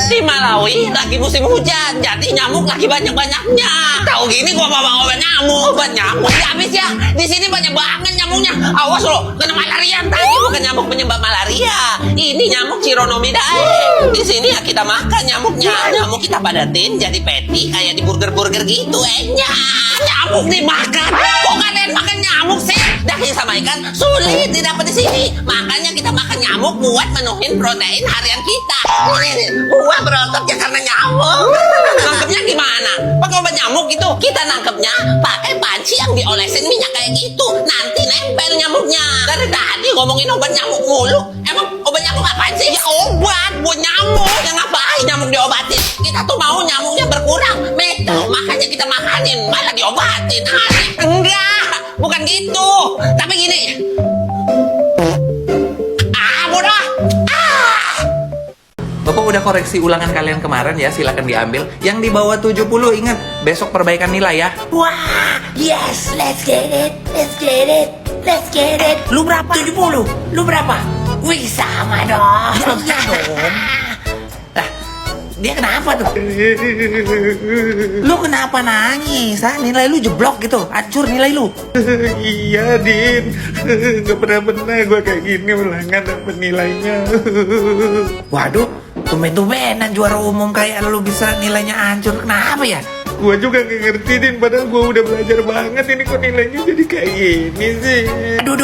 Di Malawi lagi musim hujan, jadi nyamuk lagi banyak-banyaknya. Tahu gini gua bawa obat nyamuk. Obat nyamuk habis ya. Di sini banyak banget nyamuknya. Awas lo, kena malaria. Tadi bukan nyamuk penyebab malaria. Ini nyamuk Chironomidae. Di sini ya kita makan nyamuknya. Nyamuk kita padatin jadi patty kayak di burger-burger gitu. Nyamuk dimakan. Kok kalian makan nyamuk sih? Daging sama ikan sulit didapat di sini. Makanya kita makan nyamuk buat menuhin protein harian kita. Ini gua berototnya karena nyamuk. Nangkepnya gimana? Pakai obat nyamuk gitu. Kita nangkepnya pakai panci yang diolesin minyak kayak gitu. Nanti nempel nyamuknya. Dari tadi ngomongin obat nyamuk mulu. Emang obat nyamuk apaan sih? Ya obat buat nyamuk. Yang ngapain nyamuk diobatin? Kita tuh mau nyamuknya berkurang. Betul, makanya kita makanin. Malah diobatin. Enggak, bukan gitu. Tapi gini. Bodoh. Bapak udah koreksi ulangan kalian kemarin ya, silakan diambil. Yang di bawah 70 ingat, besok perbaikan nilai ya. Wah, yes, let's get it, let's get it, let's get it. Lu berapa? 70. Lu berapa? Wih, sama dong. Ya, iya dong. Lah, dia kenapa tuh? Lu kenapa nangis? Nilai lu jeblok gitu, hancur nilai lu. Iya, Din. Gak pernah gue kayak gini ulangan dapet nilainya. Waduh, tumben-tumbenan juara umum kayak lu bisa nilainya hancur. Kenapa ya? Gue juga gak ngerti, Din. Padahal gue udah belajar banget. Ini kok nilainya jadi kayak gini sih? Aduh,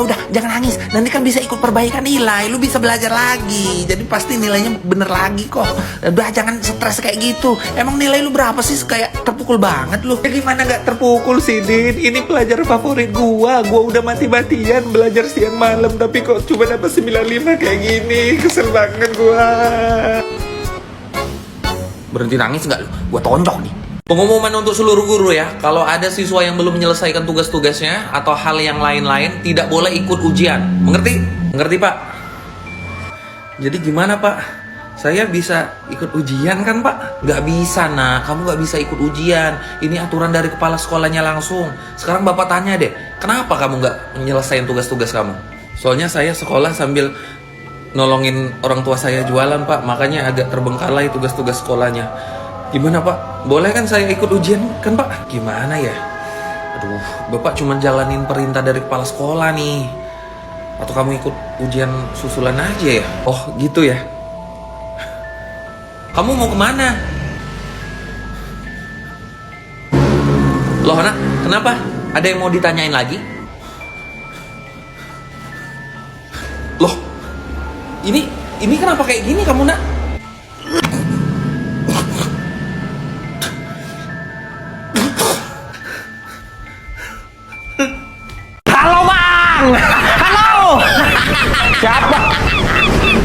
udah, jangan nangis. Nanti kan bisa ikut perbaikan nilai. Lu bisa belajar lagi. Jadi pasti nilainya bener lagi kok. Udah, jangan stres kayak gitu. Emang nilai lu berapa sih? Kayak terpukul banget lu. Ya gimana gak terpukul sih, Din? Ini pelajar favorit gua. Gua udah mati-matian belajar siang malam, tapi kok cuma dapat 95 kayak gini. Kesel banget gua. Berhenti nangis nggak lu? Gua tonjok nih. Pengumuman untuk seluruh guru ya, kalau ada siswa yang belum menyelesaikan tugas-tugasnya atau hal yang lain-lain, tidak boleh ikut ujian. Mengerti? Mengerti, Pak? Jadi gimana, Pak? Saya bisa ikut ujian kan, Pak? Nggak bisa, nak. Kamu nggak bisa ikut ujian. Ini aturan dari kepala sekolahnya langsung. Sekarang Bapak tanya deh, kenapa kamu nggak menyelesaikan tugas-tugas kamu? Soalnya saya sekolah sambil nolongin orang tua saya jualan, Pak. Makanya agak terbengkalai tugas-tugas sekolahnya. Gimana, Pak? Boleh kan saya ikut ujian kan, Pak? Gimana ya? Aduh, Bapak cuma jalanin perintah dari kepala sekolah nih. Atau kamu ikut ujian susulan aja ya? Oh, gitu ya? Kamu mau kemana? Loh, anak, kenapa? Ada yang mau ditanyain lagi? Loh, ini kenapa kayak gini kamu, nak? Halo, Bang. Halo. Siapa?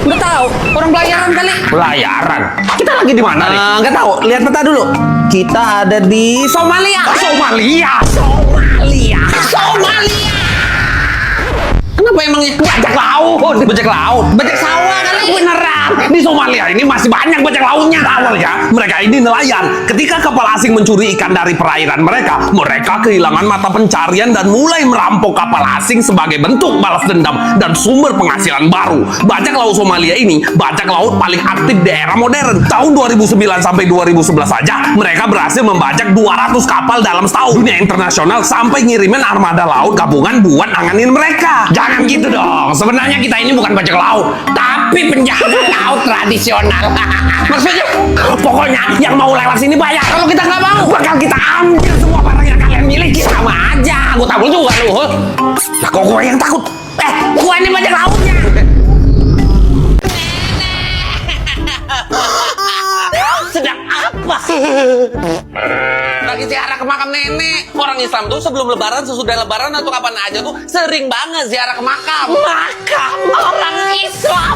Nggak tahu. Orang pelayaran kali. Pelayaran? Kita lagi di mana nih? Nggak tahu. Lihat peta dulu. Kita ada di Somalia. Somalia. Kenapa emangnya? Bajak laut. Bajak laut. Bajak sawah kali. Beneran. Di Somalia ini masih banyak bajak lautnya. Awalnya mereka ini nelayan. Ketika kapal asing mencuri ikan dari perairan mereka kehilangan mata pencarian dan mulai merampok kapal asing sebagai bentuk balas dendam dan sumber penghasilan baru. Bajak laut Somalia ini bajak laut paling aktif di era modern. Tahun 2009 sampai 2011 saja mereka berhasil membajak 200 kapal dalam setahun. Dunia internasional sampai ngirimin armada laut gabungan buat nanganin mereka. Jangan gitu dong. Sebenarnya kita ini bukan bajak laut, tapi penjaga laut tradisional. Maksudnya, pokoknya yang mau lewat sini bayar. Kalau kita nggak mau, bakal kita ambil semua barang yang kalian miliki. Sama aja. Gue takut juga lu. Lah kok gue yang takut? Gue ini bajak lautnya. Sedang apa? Lagi ziarah ke makam nenek. Orang Islam tuh sebelum lebaran, sesudah lebaran atau kapan aja tuh sering banget ziarah ke makam. Makam orang Islam.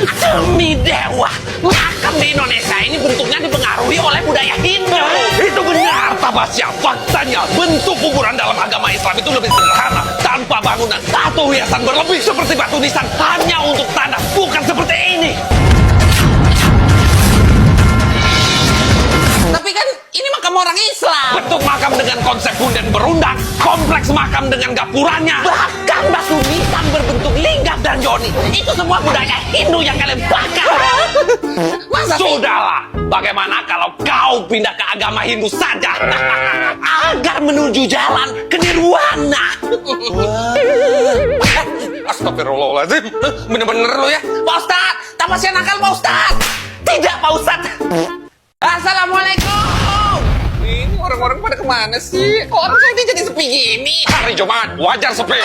Demi dewa, makam di Indonesia ini bentuknya dipengaruhi oleh budaya Hindu. Itu benar, Tabasya. Faktanya, bentuk kuburan dalam agama Islam itu lebih sederhana, tanpa bangunan atau hiasan berlebih seperti batu nisan, hanya untuk tanah, bukan seperti ini. Tapi kan ini makam orang Islam. Bentuk makam dengan konsep punden berundak, kompleks makam dengan gapuranya, Bahkan batu nisan berbentuk lingkar dan dan Joni. Itu semua budaya Hindu yang kalian bakar. Masa sih? Sudahlah, bagaimana kalau kau pindah ke agama Hindu saja? Agar menuju jalan ke nirwana. Astagfirullahaladzim. Bener-bener lu ya. Pak Ustadz, tapasnya nakal Pak Ustadz. Tidak, Pak Ustadz. Assalamualaikum. Ini orang-orang pada kemana sih? Kok orang Saudi jadi sepi gini? Hari Jumat, wajar sepi.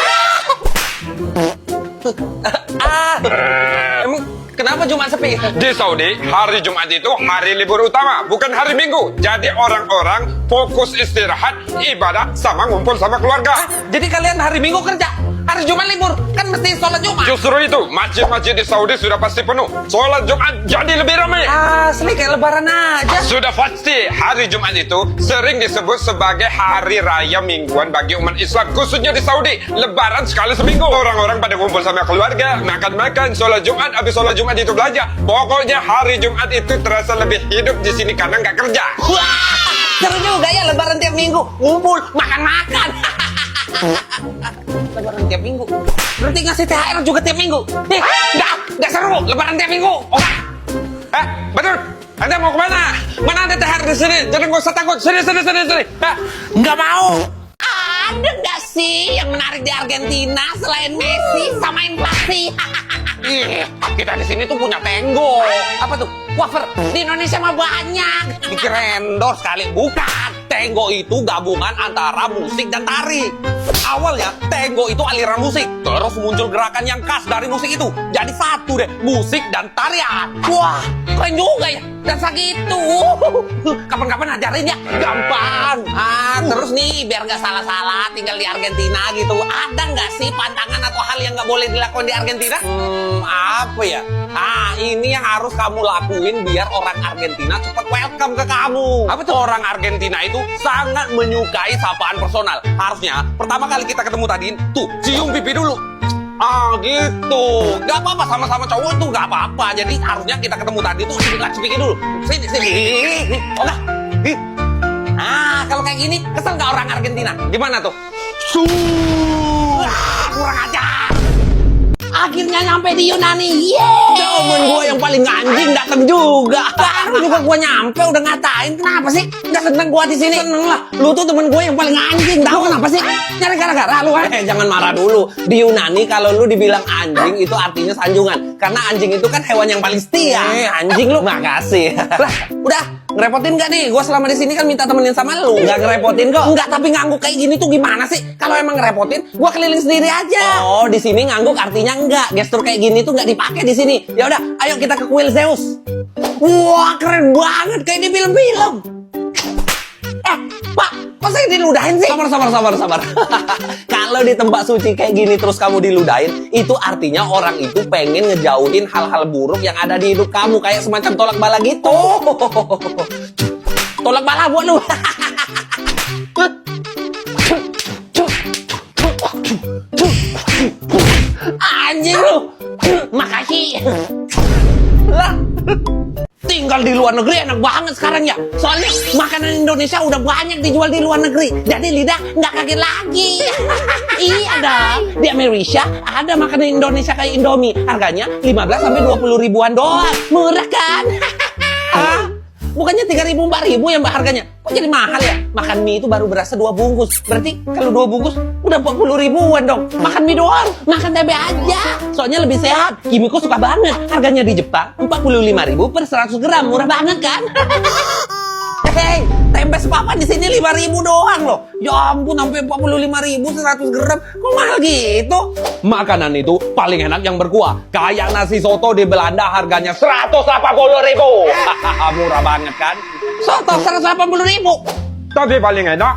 Emang kenapa Jumat sepi? Di Saudi, hari Jumat itu hari libur utama, bukan hari Minggu. Jadi orang-orang fokus istirahat, ibadah, sama ngumpul sama keluarga. Jadi kalian hari Minggu kerja, hari Jumat libur, kan mesti sholat Jumat. Justru itu, masjid-masjid di Saudi sudah pasti penuh. Sholat Jumat jadi lebih ramai. Asli kayak lebaran aja. Sudah pasti, hari Jumat itu sering disebut sebagai hari raya mingguan bagi umat Islam, khususnya di Saudi. Lebaran sekali seminggu. Orang-orang pada kumpul sama keluarga, makan-makan, sholat Jumat, habis sholat Jumat itu belajar. Pokoknya hari Jumat itu terasa lebih hidup di sini karena nggak kerja. Wah, seru juga ya lebaran tiap minggu. Ngumpul, makan-makan. Lebaran tiap minggu. Berarti ngasih THR juga tiap minggu. Nggak seru lebaran tiap minggu. Oh. Betul. Anda mau kemana? Mana ada THR di sini? Jadi nggak usah takut. Sini. Nggak mau. Ada nggak sih yang menarik di Argentina selain Messi sama inflasi? Kita di sini tuh punya Tenggo. Apa tuh? Wafer. Di Indonesia mah banyak. Pikir endorse kali. Bukan. Tenggo itu gabungan antara musik dan tari. Awalnya Tenggo itu aliran musik. Terus muncul gerakan yang khas dari musik itu. Jadi satu deh, musik dan tarian. Wah, keren juga ya. Dasar gitu. Kapan-kapan ajarin ya. Gampang. Terus nih, biar nggak salah-salah tinggal di Argentina gitu. Ada nggak sih pantangan atau hal yang nggak boleh dilakukan di Argentina? Apa ya? Ini yang harus kamu lakuin biar orang Argentina cepat welcome ke kamu. Apa tuh? Orang Argentina itu sangat menyukai sapaan personal. Harusnya pertama kali kita ketemu tadi, tuh cium pipi dulu. Gitu. Gak apa-apa, sama-sama cowok itu gak apa-apa. Jadi harusnya kita ketemu tadi tuh cepiki dulu. Sini. Oh enggak. Kalau kayak gini, kesel nggak orang Argentina? Gimana tuh? Kurang ajar. Akhirnya nyampe di Yunani. Temen gue yang paling anjing datang juga. Baru juga gue nyampe udah ngatain. Kenapa sih? Nggak seneng gue di sini. Seneng lah. Lu tuh temen gue yang paling anjing. Tahu kenapa sih? Nyari gara-gara lu. Jangan marah dulu. Di Yunani kalau lu dibilang anjing itu artinya sanjungan. Karena anjing itu kan hewan yang paling setia. Anjing lu. Makasih. Lah, udah ngerepotin gak nih? Gue selama di sini kan minta temenin sama lu. Nggak ngerepotin kok. Enggak, tapi ngangguk kayak gini tuh gimana sih? Kalau emang ngerepotin, gue keliling sendiri aja. Oh, di sini ngangguk artinya enggak. Gestur kayak gini tuh nggak dipakai di sini. Ya udah, ayo kita ke kuil Zeus. Wah, keren banget kayak di film-film. Pak, kok saya diludahin sih? Sabar. Kalau di tempat suci kayak gini terus kamu diludahin, itu artinya orang itu pengen ngejauhin hal-hal buruk yang ada di hidup kamu. Kayak semacam tolak bala gitu. Tolak bala buat lu. Anjing lu. Makasih. Lah, tinggal di luar negeri enak banget sekarang ya. Soalnya makanan Indonesia udah banyak dijual di luar negeri. Jadi lidah nggak kaget lagi. Iya dong. Di Amerika ada makanan Indonesia kayak Indomie. Harganya 15 sampai 20 ribuan doang. Murah kan? Bukannya 3.000 4.000 ya mbak harganya? Kok jadi mahal ya? Makan mie itu baru berasa 2 bungkus. Berarti kalau 2 bungkus udah 40 ribuan dong. Makan mie doang, makan tempe aja. Soalnya lebih sehat. Kimiko suka banget. Harganya di Jepang 45.000 per 100 gram. Murah banget kan? Hei, tempe sepapan di sini 5.000 doang loh. Ya ampun, sampai 45.000 100 gram. Kok mahal gitu? Makanan itu paling enak yang berkuah. Kayak nasi soto di Belanda harganya 180.000. Murah banget kan? Soto 180.000. Tapi paling enak